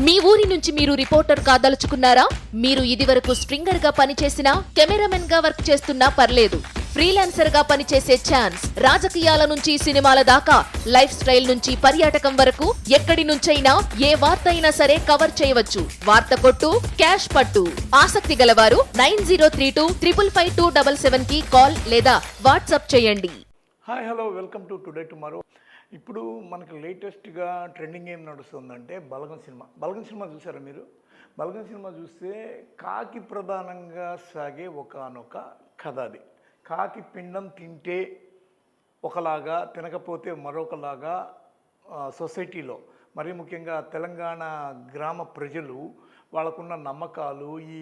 మీ ఊరి నుంచి మీరు రిపోర్టర్ కాదలుచుకున్నారా? మీరు ఇదివరకు స్ట్రింగర్ గా పనిచేసినా, కెమెరామెన్ గా వర్క్ చేస్తున్నా పర్లేదు. ఫ్రీలాన్సర్ గా పనిచేసే ఛాన్స్. రాజకీయాల నుంచి సినిమాల దాకా, లైఫ్ స్టైల్ నుంచి పర్యాటకం వరకు ఎక్కడి నుంచైనా ఏ వార్త అయినా సరే కవర్ చేయవచ్చు. వార్త కొట్టు, క్యాష్ పట్టు. ఆసక్తి గలవారు 9032555277 కి కాల్ లేదా వాట్సాప్ చేయండి. Hi hello welcome to today tomorrow. ఇప్పుడు మనకి లేటెస్ట్గా ట్రెండింగ్ ఏం నడుస్తుందంటే బలగం సినిమా చూసారా మీరు? బలగం సినిమా చూస్తే కాకి ప్రధానంగా సాగే ఒకానొక కథ. అది కాకి పిండం తింటే ఒకలాగా, తినకపోతే మరొకలాగా సొసైటీలో, మరీ ముఖ్యంగా తెలంగాణ గ్రామ ప్రజలు వాళ్ళకున్న నమ్మకాలు, ఈ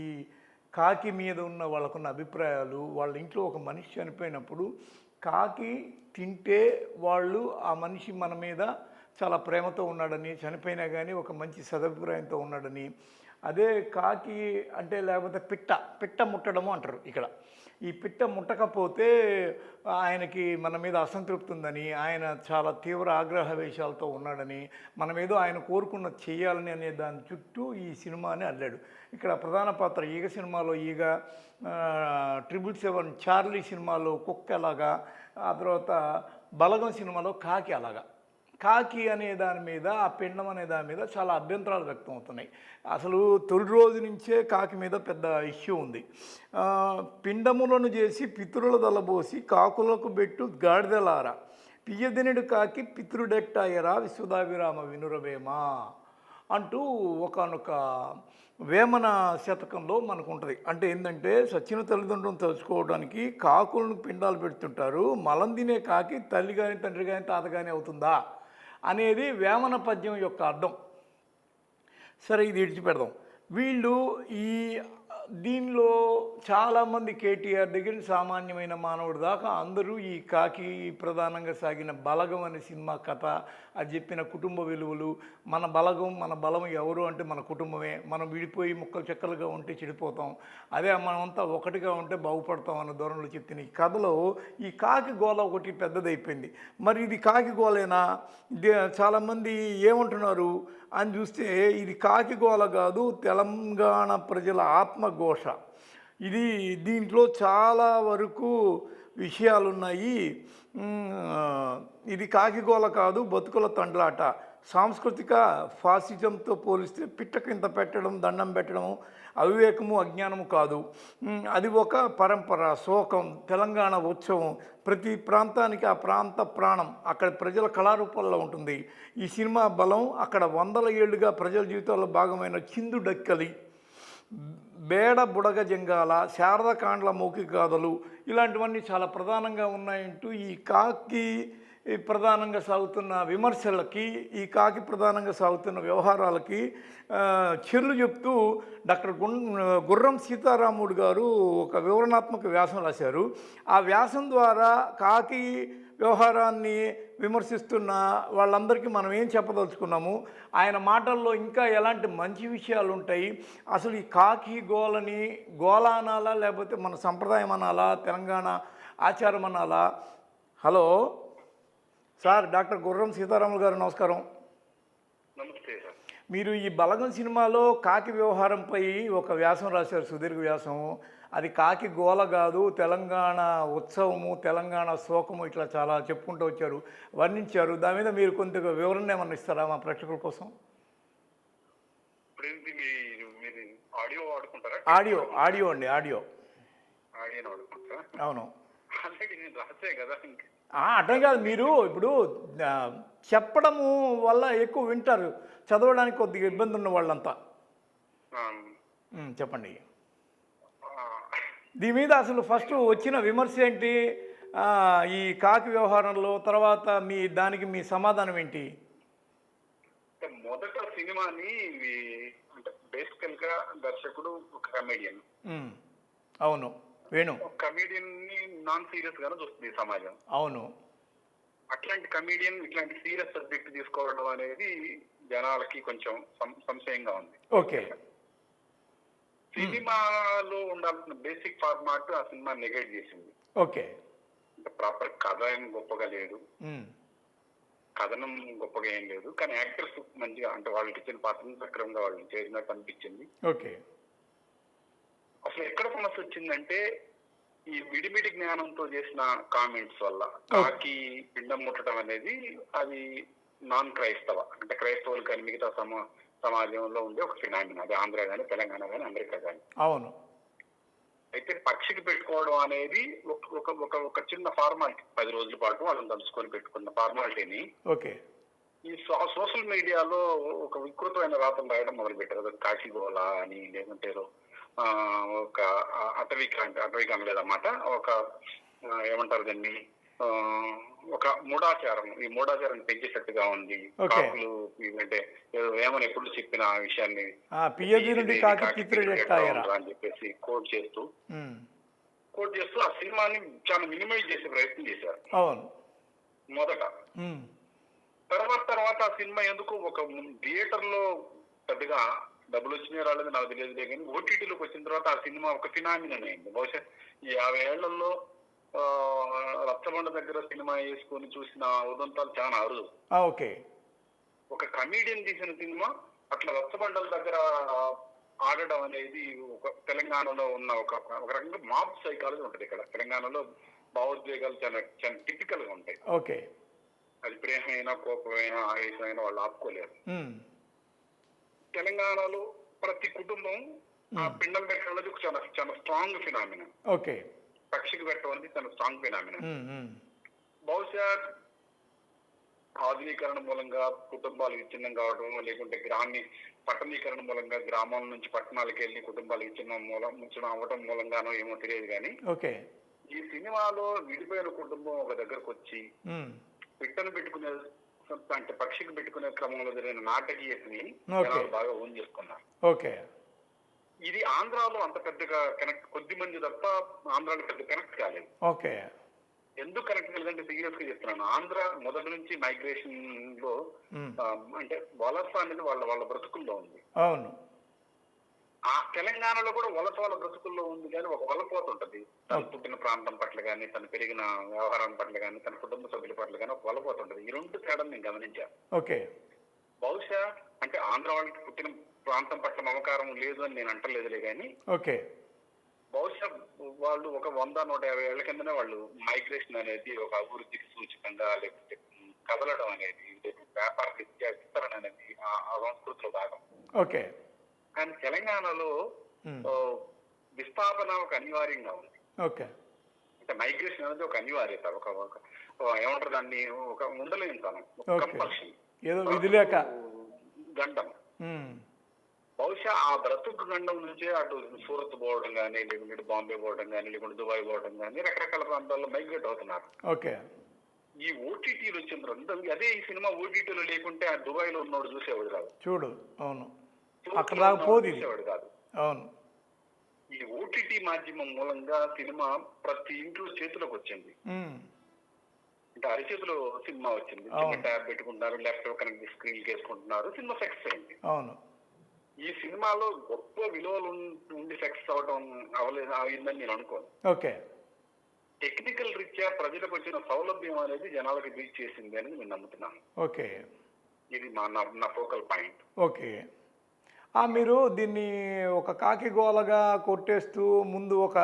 కాకి మీద ఉన్న వాళ్ళకున్న అభిప్రాయాలు, వాళ్ళ ఇంట్లో ఒక మనిషి చనిపోయినప్పుడు కాకి తింటే వాళ్ళు ఆ మనిషి మన మీద చాలా ప్రేమతో ఉన్నాడని, చనిపోయినా కానీ ఒక మంచి సదభిప్రాయంతో ఉన్నాడని. అదే కాకి అంటే లేకపోతే పిట్ట ముట్టడము అంటారు ఇక్కడ. ఈ పిట్ట ముట్టకపోతే ఆయనకి మన మీద అసంతృప్తి ఉందని, ఆయన చాలా తీవ్ర ఆగ్రహవేశాలతో ఉన్నాడని, మనమేదో ఆయన కోరుకున్న చేయాలని అనే దాని చుట్టూ ఈ సినిమాని అల్లాడు. ఇక్కడ ప్రధాన పాత్ర ఈగ సినిమాలో ఈగ, 777 చార్లీ సినిమాలో కుక్క అలాగా, ఆ తర్వాత బలగం సినిమాలో కాకి అలాగా. కాకి అనే దాని మీద, ఆ పిండం అనే దాని మీద చాలా అభ్యంతరాలు వ్యక్తం అవుతున్నాయి. అసలు తొలి రోజు నుంచే కాకి మీద పెద్ద ఇష్యూ ఉంది. పిండములను చేసి పితరుల దలబోసి కాకులకు బెట్టు గాడిదలారా, పియ్యదినుడు కాకి పితృడెట్టాయరా విశ్వదాభిరామ వినురవేమా అంటూ ఒకనొక వేమన శతకంలో మనకు ఉంటుంది. అంటే ఏంటంటే, సచ్చిన తల్లిదండ్రులను తలుచుకోవడానికి కాకులను పిండాలు పెడుతుంటారు, మలం తినే కాకి తల్లి కానీ తండ్రి కానీ తాత కానీ అవుతుందా అనేది వేమన పద్యం యొక్క అర్థం. సరే, ఇది విడిచిపెడదాం. వీళ్ళు దీనిలో చాలామంది కేటీఆర్ దగ్గర సామాన్యమైన మానవుడి దాకా అందరూ ఈ కాకి ప్రధానంగా సాగిన బలగం అనే సినిమా కథ, అది చెప్పిన కుటుంబ విలువలు, మన బలం ఎవరు అంటే మన కుటుంబమే, మనం విడిపోయి ముక్కలు చెక్కలుగా ఉంటే చెడిపోతాం, అదే మనమంతా ఒకటిగా ఉంటే బాగుపడతాం అన్న ధోరణిలో చెప్తున్న ఈ కథలో ఈ కాకి గోల ఒకటి పెద్దదైపోయింది. మరి ఇది కాకి గోలేనా? చాలామంది ఏమంటున్నారు అని చూస్తే, ఇది కాకి గోల కాదు, తెలంగాణ ప్రజల ఆత్మఘోష. దీంట్లో చాలా వరకు విషయాలున్నాయి. ఇది కాకి గోల కాదు, బతుకుల తండ్లాట. సాంస్కృతిక ఫాసిజంతో పోలిస్తే పిట్టకు ఇంత పెట్టడం, దండం పెట్టడం అవివేకము, అజ్ఞానము కాదు. అది ఒక పరంపర, శోకం, తెలంగాణ ఉత్సవం. ప్రతి ప్రాంతానికి ఆ ప్రాంత ప్రాణం అక్కడ ప్రజల కళారూపంలో ఉంటుంది. ఈ సినిమా బలం అక్కడ వందల ఏళ్లుగా ప్రజల జీవితాల్లో భాగమైన చిందు డక్కలి, బేడ బుడగ జంగాల, శారదకాండ్ల మౌఖిక గాథలు ఇలాంటివన్నీ చాలా ప్రధానంగా ఉన్నాయంటూ ఈ కాకి ప్రధానంగా సాగుతున్న విమర్శలకి, ఈ కాకి ప్రధానంగా సాగుతున్న వ్యవహారాలకి చెర్లు చెప్తూ డాక్టర్ గుర్రం సీతారాముడు గారు ఒక వివరణాత్మక వ్యాసం రాశారు. ఆ వ్యాసం ద్వారా కాకి వ్యవహారాన్ని విమర్శిస్తున్న వాళ్ళందరికీ మనం ఏం చెప్పదలుచుకున్నాము, ఆయన మాటల్లో ఇంకా ఎలాంటి మంచి విషయాలు ఉంటాయి, అసలు ఈ కాకి గోలని గోల అనాలా లేకపోతే మన సంప్రదాయం అనాలా, తెలంగాణ ఆచారం అనాలా? హలో సార్, డాక్టర్ గుర్రం సీతారాములు గారు నమస్కారం. నమస్తే సార్. మీరు ఈ బలగం సినిమాలో కాకి వ్యవహారంపై ఒక వ్యాసం రాశారు, సుదీర్ఘ వ్యాసం. అది కాకి గోల కాదు, తెలంగాణ ఉత్సవము, తెలంగాణ శోకము, ఇట్లా చాలా చెప్పుకుంటూ వచ్చారు, వర్ణించారు. దాని మీద మీరు కొంత వివరణ ఏమన్నా ఇస్తారా మా ప్రేక్షకుల కోసం? మీరు ఆడియో వాడుకుంటారా? ఆడియో అండి, ఆడియో వాడుకుంటారా? అవును. ఆల్రెడీ నేను రాసే కదా. అర్థం కాదు, మీరు ఇప్పుడు చెప్పడము వల్ల ఎక్కువ వింటారు, చదవడానికి కొద్దిగా ఇబ్బంది ఉన్న వాళ్ళంతా. చెప్పండి. దీని మీద అసలు ఫస్ట్ వచ్చిన విమర్శ ఏంటి ఈ కాకి వ్యవహారంలో? తర్వాత దానికి మీ సమాధానం ఏంటి? మొదట సినిమాని అంటే బేసికల్ గా దర్శకుడు ఒక కమెడియన్. అవును, వేణు. కమెడియన్ ని నాన్ సీరియస్ గానే చూస్తుంది సమాజం. అవును. అట్లాంటి కమెడియన్ ఇట్లాంటి సీరియస్ సబ్జెక్ట్ తీసుకోవడం అనేది జనాలకి కొంచెం సంశయంగా ఉంది. ఓకే. సినిమాలో ఉండాల్సిన బేసిక్ ఫార్మాట్ ఆ సినిమా నెగెక్ట్ చేసింది. ఓకే. ప్రాపర్ కథ ఏం గొప్పగా లేదు, కథనం గొప్పగా ఏం లేదు, కానీ యాక్టర్స్ మంచిగా అంటే వాళ్ళకి ఇచ్చిన పాత్రను సక్రమంగా వాళ్ళు చేసినట్టు అనిపించింది. ఓకే. అసలు ఎక్కడ సమస్య వచ్చిందంటే ఈ విడిమిడి జ్ఞానంతో చేసిన కామెంట్స్ వల్ల కాకి పిండం ముట్టడం అనేది అది నాన్ క్రైస్తవ అంటే క్రైస్తవులు కానీ మిగతా సమాజంలో ఉండే ఒక ఫినామినా. అది ఆంధ్ర కానీ తెలంగాణ కానీ అమెరికా కానీ. అవును. అయితే పక్షికి పెట్టుకోవడం అనేది ఒక చిన్న ఫార్మాలిటీ, 10 రోజుల పాటు వాళ్ళని తలుచుకొని పెట్టుకున్న ఫార్మాలిటీని ఓకే. ఈ సోషల్ మీడియాలో ఒక వికృతమైన రాతలు రాయడం మొదలు పెట్టారు. కాశీగోళ అని, లేకుంటే ఒక అటవికం లేదన్నమాట, ఒక ఏమంటారు దాన్ని, ఒక మూఢాచారం, ఈ మూఢాచారం పెంచేటట్టుగా ఉంది. కాకులు అంటే ఏదో వేమని ఎప్పుడు చెప్పిన ఆ విషయాన్ని అని చెప్పేసి కోట్ చేస్తూ ఆ సినిమాని చాలా మినిమైజ్ చేసే ప్రయత్నం చేశారు మొదట. తర్వాత ఆ సినిమా ఎందుకు ఒక థియేటర్ లో పెద్దగా డబ్బులు వచ్చినాయి రాలేదు నాకు తెలియదు, కానీ ఓటీటీలోకి వచ్చిన తర్వాత ఆ సినిమా ఒక ఫినామినన్ అయింది. బహుశా ఈ 50 ఏళ్లలో రచ్చబండ దగ్గర సినిమా వేసుకొని చూసిన ఉదంతాలు చాలా అరుదు. ఓకే. ఒక కమీడియన్ తీసిన సినిమా అట్లా రచ్చబండల దగ్గర ఆడడం అనేది ఒక తెలంగాణలో ఉన్న ఒక రకంగా మాబ్ సైకాలజీ ఉంటుంది. ఇక్కడ తెలంగాణలో భావోద్వేగాలు చాలా చాలా టిపికల్ గా ఉంటాయి. ఓకే. అది ప్రేమైనా, కోపమైనా, ఆవేశమైనా వాళ్ళు ఆపుకోలేరు. తెలంగాణలో ప్రతి కుటుంబం ఆ పిండం పెట్టడం అనేది చాలా చాలా స్ట్రాంగ్ ఫినామినా. ఓకే. పక్షికి పెట్టడం అనేది చాలా స్ట్రాంగ్ ఫినామినా. బహుశా ఆధునీకరణ మూలంగా కుటుంబాలు విచ్ఛిన్నం కావడం, లేకుంటే పట్టణీకరణ మూలంగా గ్రామాల నుంచి పట్టణాలకు వెళ్ళి కుటుంబాలు విచ్ఛిన్నం అవ్వడం మూలంగానో ఏమో తెలియదు, కానీ ఈ సినిమాలో విడిపోయిన కుటుంబం ఒక దగ్గరకు వచ్చి పిట్టను పెట్టుకునే అంటే పక్షికి పెట్టుకునే క్రమంలో జరిగిన నాటకీయతని బాగా ఓన్ చేసుకున్నారు. ఓకే. ఇది ఆంధ్రాలో అంత పెద్దగా కనెక్ట్, కొద్ది మంది తప్ప ఆంధ్రాలో పెద్ద కనెక్ట్ కాలేదు. ఓకే. ఎందుకు కనెక్ట్ కాలేదంటే సీరియస్ గా చెప్తున్నాను, ఆంధ్ర మొదటి నుంచి మైగ్రేషన్ లో అంటే వలస అనేది వాళ్ళ బ్రతుకుల్లో ఉంది. అవును. ఆ తెలంగాణలో కూడా వాళ్ళ బ్రతుకుల్లో ఉంది, కానీ ఒక వలపోతుంటది. తను పుట్టిన ప్రాంతం పట్ల కానీ, తను పెరిగిన వ్యవహారం పట్ల కానీ, తన కుటుంబ సభ్యుల పట్ల కానీ ఒక వలపోతుంటది. ఈ రెండు తేడా నేను గమనించాను. ఓకే. బహుశా అంటే ఆంధ్ర వాళ్ళకి పుట్టిన ప్రాంతం పట్ల మమకారం లేదు అని నేను అంటలేదులే, కానీ ఓకే బహుశా వాళ్ళు ఒక 100-150 ఏళ్ల కిందనే వాళ్ళు మైగ్రేషన్ అనేది ఒక అభివృద్ధికి సూచకంగా, లేకపోతే కదలడం అనేది, వ్యాపార విస్తరణ అనేది ఆ సంస్కృతిలో భాగం. ఓకే. కానీ తెలంగాణలో విస్థాపన ఒక అనివార్యంగా ఉంది. ఓకే. అంటే మైగ్రేషన్ అనేది ఒక అనివార్యత, ఒక ఏమంటారు దాన్ని, ఒక ఉండలేని తనం, కంపల్షన్, ఏదో విధి లేక గండం. బహుశా ఆ బ్రతుకు గండం నుంచే అటు సూరత్ పోవడం కానీ, లేకుంటే బాంబే పోవడం కానీ, లేకుంటే దుబాయ్ పోవడం కానీ, రకరకాల ప్రాంతాల్లో మైగ్రేట్ అవుతున్నారు. ఓకే. ఈ ఓటీటీలు వచ్చిన తర్వాత అదే ఈ సినిమా ఓటీటీలో లేకుంటే ఆ దుబాయ్ లో ఉన్నవాడు చూసేవాడు కాదు. చూడు. అవును. అక్కడ చూసేవాడు కాదు. అవును. ఈ ఓటీటీ మాధ్యమం మూలంగా సినిమా ప్రతి ఇంట్లో చేతిలోకి వచ్చింది. అంటే అరిచేతిలో సినిమా వచ్చింది. చిన్న ట్యాబ్ పెట్టుకుంటున్నారు, ల్యాప్టాప్ కనెక్ట్ స్క్రీన్ వేసుకుంటున్నారు, సినిమా సక్సెస్ అయింది. అవును. ఈ సినిమాలో గొప్ప విలువలు ఉండి సక్సెస్ అవడం అయిందని నేను అనుకోను. ఓకే. టెక్నికల్ రీత్యా ప్రజలకు వచ్చిన సౌలభ్యం అనేది జనాలకు రీచ్ చేసింది అని నేను నమ్ముతున్నాను. ఓకే. ఇది నా ఫోకల్ పాయింట్. ఓకే. మీరు దీన్ని ఒక కాకి గోలగా కొట్టేస్తూ ముందు ఒక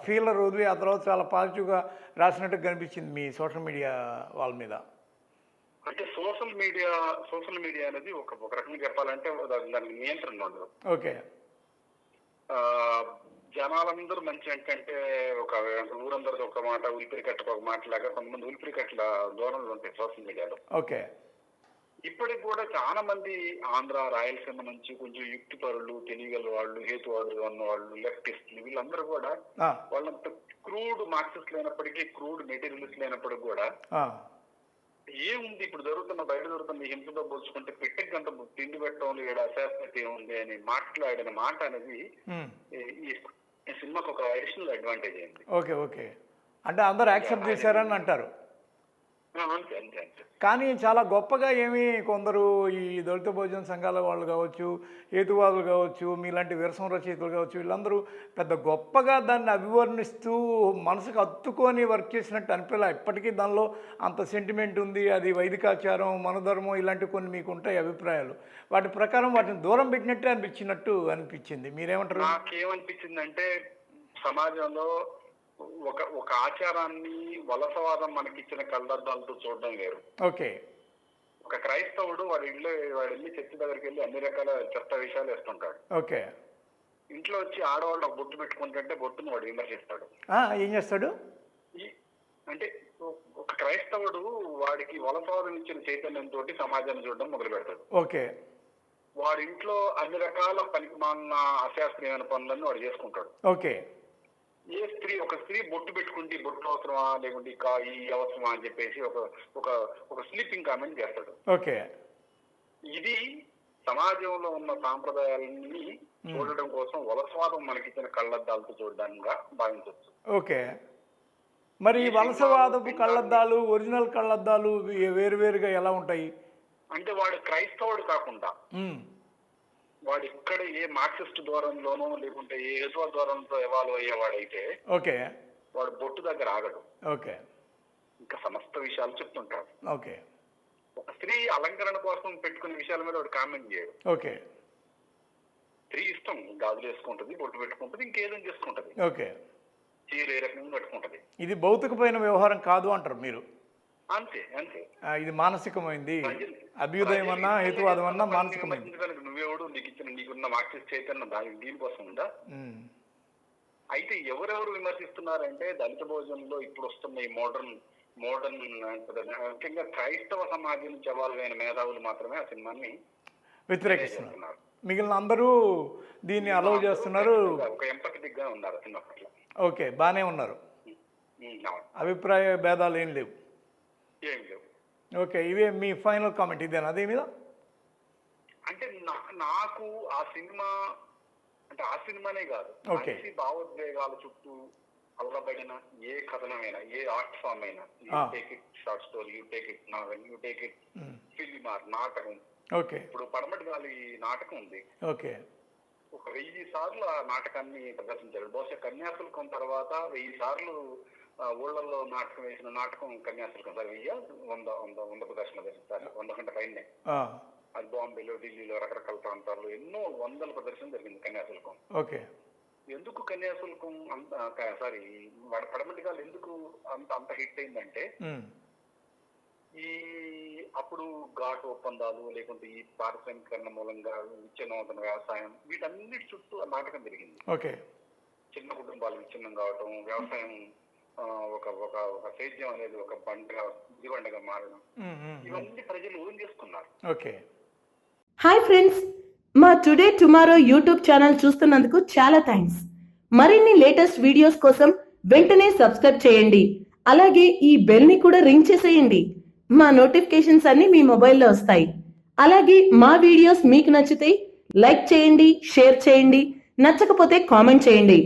ఫీలర్ వదిలి ఆ తర్వాత చాలా పాజిటివ్గా రాసినట్టు కనిపించింది మీ సోషల్ మీడియా వాళ్ళ మీద. అంటే సోషల్ మీడియా అనేది ఒక రకంగా చెప్పాలంటే దానికి నియంత్రణ ఉండదు. ఓకే. జనాలందరూ మంచి అంటే ఒక ఊరందరిది ఒక మాట, ఉలిపిరి కట్టకు ఒక మాట లాగా కొంతమంది ఉలిపిరి కట్టల ధోరణులు ఉంటాయి సోషల్ మీడియాలో. ఓకే. ఇప్పటికి కూడా చాలా మంది ఆంధ్ర, రాయలసీమ నుంచి కొంచెం యుక్తిపరులు, తెలియగల వాళ్ళు, హేతువాదులుగా ఉన్న వాళ్ళు, లెఫ్టిస్టులు, వీళ్ళందరూ కూడా వాళ్ళంత క్రూడ్ మార్క్సిస్ట్ లేనప్పటికీ, క్రూడ్ మెటీరియలిస్ట్ లేనప్పటికీ కూడా ఏముంది ఇప్పుడు బయట జరుగుతున్న హింసతో పోల్చుకుంటే పిట్టకి గంట తిండి పెట్టడం ఏడు అశాస్త్రత ఏముంది అని మాట్లాడిన మాట అనేది ఈ సినిమాకి ఒక అడిషనల్ అడ్వాంటేజ్ అయింది. ఓకే. ఓకే. అంటే అందరూ యాక్సెప్ట్ చేశారని అంటారు. అంతే అంతే అంతే. కానీ చాలా గొప్పగా ఏమి కొందరు ఈ దళిత భోజన సంఘాల వాళ్ళు కావచ్చు, హేతువాదులు కావచ్చు, మీలాంటి విరసం రచయితలు కావచ్చు, వీళ్ళందరూ పెద్ద గొప్పగా దాన్ని అభివర్ణిస్తూ మనసుకు హత్తుకొని వర్క్ చేసినట్టు అనిపించలే. ఇప్పటికీ దానిలో అంత సెంటిమెంట్ ఉంది, అది వైదికాచారం, మనధర్మం, ఇలాంటి కొన్ని మీకు ఉంటాయి అభిప్రాయాలు. వాటి ప్రకారం వాటిని దూరం పెట్టినట్టే అనిపించింది. మీరేమంటారు? నాకేమనిపించిందంటే సమాజంలో ఒక ఆచారాన్ని వలసవాదం మనకిచ్చిన కళ్ళద్దాలతో చూడడం వేరు. ఓకే. ఒక క్రైస్తవుడు వాడి వెళ్ళి చర్చి దగ్గరికి వెళ్ళి అన్ని రకాల చెత్త విషయాలు వేస్తుంటాడు. ఓకే. ఇంట్లో వచ్చి ఆడవాళ్ళు ఒక బొట్టు పెట్టుకుంటుంటే బొట్టును వాడు విమర్శిస్తాడు. ఏం చేస్తాడు అంటే ఒక క్రైస్తవుడు వాడికి వలసవాదం ఇచ్చిన చైతన్యంతో సమాజాన్ని చూడడం మొదలు పెడతాడు. ఓకే. వాడి ఇంట్లో అన్ని రకాల పనికిమాలిన అశాస్త్రీయమైన పనులన్నీ వాడు చేసుకుంటాడు. ఓకే. ఒక స్త్రీ బొట్టు పెట్టుకుంటే బొట్టు అవసరమా లేకుంటే ఈ అవసరమా అని చెప్పేసి ఒక స్లీపింగ్ కామెంట్ చేస్తాడు. ఓకే. ఇది సమాజంలో ఉన్న సాంప్రదాయాలని చూడడం కోసం వలసవాదం మనకిచ్చిన కళ్ళద్దాలతో చూడడానికి భావించవచ్చు. ఓకే. మరి వలసవాదపు కళ్ళద్దాలు, ఒరిజినల్ కళ్ళద్దాలు వేరువేరుగా ఎలా ఉంటాయి? అంటే వాడు క్రైస్తవుడు కాకుండా వాడు ఇక్కడ ఏ మార్క్సిస్ట్ ద్వారంలోనో లేకుంటే ఏ హేతువా ద్వారంతో ఎవాల్వ్ అయ్యేవాడైతే ఓకే వాడు బొట్టు దగ్గర ఆగడు. ఓకే. ఇంకా సమస్త విషయాలు చెప్తుంటాడు. ఓకే. ఒక స్త్రీ అలంకరణ కోసం పెట్టుకునే విషయాల మీద వాడు కామెంట్ చేయడు. ఓకే. స్త్రీ ఇష్టం, గాజులు వేసుకుంటది, బొట్టు పెట్టుకుంటది, ఇంకేదైనా చేసుకుంటది. ఓకే. చీర ఏ రకంగా పెట్టుకుంటది. ఇది భౌతికమైన వ్యవహారం కాదు అంటారు మీరు? అంతే అంతే. ఇది మానసికమైంది. అభ్యుదయం అన్నా హేతువాదం అన్నా మానసికమైంది. నువ్వెవడు నీకున్న మార్క్సిస్ట్ చైతన్యం దీనికోసం ఉందా? అయితే ఎవరెవరు విమర్శిస్తున్నారంటే దళిత భోజనంలో ఇప్పుడు వస్తున్న ఈ మోడర్న్ ముఖ్యంగా క్రైస్తవ సమాజం నుంచి అవాల్వైన మేధావులు మాత్రమే ఆ సినిమాని వ్యతిరేకిస్తున్నారు. మిగిలిన అందరూ దీన్ని అలౌ చేస్తున్నారు. ఒక ఎంపథెటిక్ గా ఉన్నారు సినిమా పట్ల. ఓకే, బాగానే ఉన్నారు. అభిప్రాయ భేదాలు ఏం లేవు. ఓకే. ఇవే మీ ఫైనల్ కామెంట్ ఇదేనా అదే మీద? అంటే నాకు ఆ సినిమానే కాదు, మనిషి భావోద్వేగాల చుట్టూ అల్లబడిన ఏ కథనమైనా, ఏ ఆర్ట్ ఫామ్ అయినా, you take it short story, you take it novel, you take it film or నాటకం. ఓకే. ఇప్పుడు పడమటి గాలి నాటకం ఉంది. ఓకే. ఒక 1000 సార్లు ఆ నాటకాన్ని ప్రదర్శించారు. బహుశా కన్యాశుల్కం తర్వాత 1000 సార్లు ఊళ్ళల్లో నాటకం వేసిన నాటకం కన్యాశుల్కం. సార్ 100 ప్రదర్శనలు వేస్తారు, 100 గంట పైనే. అది బాంబేలో, ఢిల్లీలో, రకరకాల ప్రాంతాల్లో ఎన్నో వందల ప్రదర్శన జరిగింది కన్యాశుల్కం. ఓకే. ఎందుకు కన్యాశుల్కం పడమటి గాలి ఎందుకు అంత హిట్ అయిందంటే అప్పుడు ఘాటు ఒప్పందాలు లేకుంటే ఈ పారిశ్రామికరణ మూలంగా విచ్ఛిన్నమవుతున్న వ్యవసాయం, వీటన్నిటి చుట్టూ ఆ నాటకం జరిగింది. ఓకే. చిన్న కుటుంబాలు విచ్ఛిన్నం కావటం, వ్యవసాయం ఒక సేద్యం అనేది ఒక దివండగా మారడం, ఇవన్నీ ప్రజలు ఊహం చేసుకున్నారు. ఓకే. హాయ్ ఫ్రెండ్స్, మా టుడే టుమారో యూట్యూబ్ ఛానల్ చూస్తున్నందుకు చాలా థ్యాంక్స్. మరిన్ని లేటెస్ట్ వీడియోస్ కోసం వెంటనే సబ్స్క్రైబ్ చేయండి. అలాగే ఈ బెల్ ని కూడా రింగ్ చేసేయండి. మా నోటిఫికేషన్స్ అన్ని మీ మొబైల్లో వస్తాయి. అలాగే మా వీడియోస్ మీకు నచ్చితే లైక్ చేయండి, షేర్ చేయండి, నచ్చకపోతే కామెంట్ చేయండి.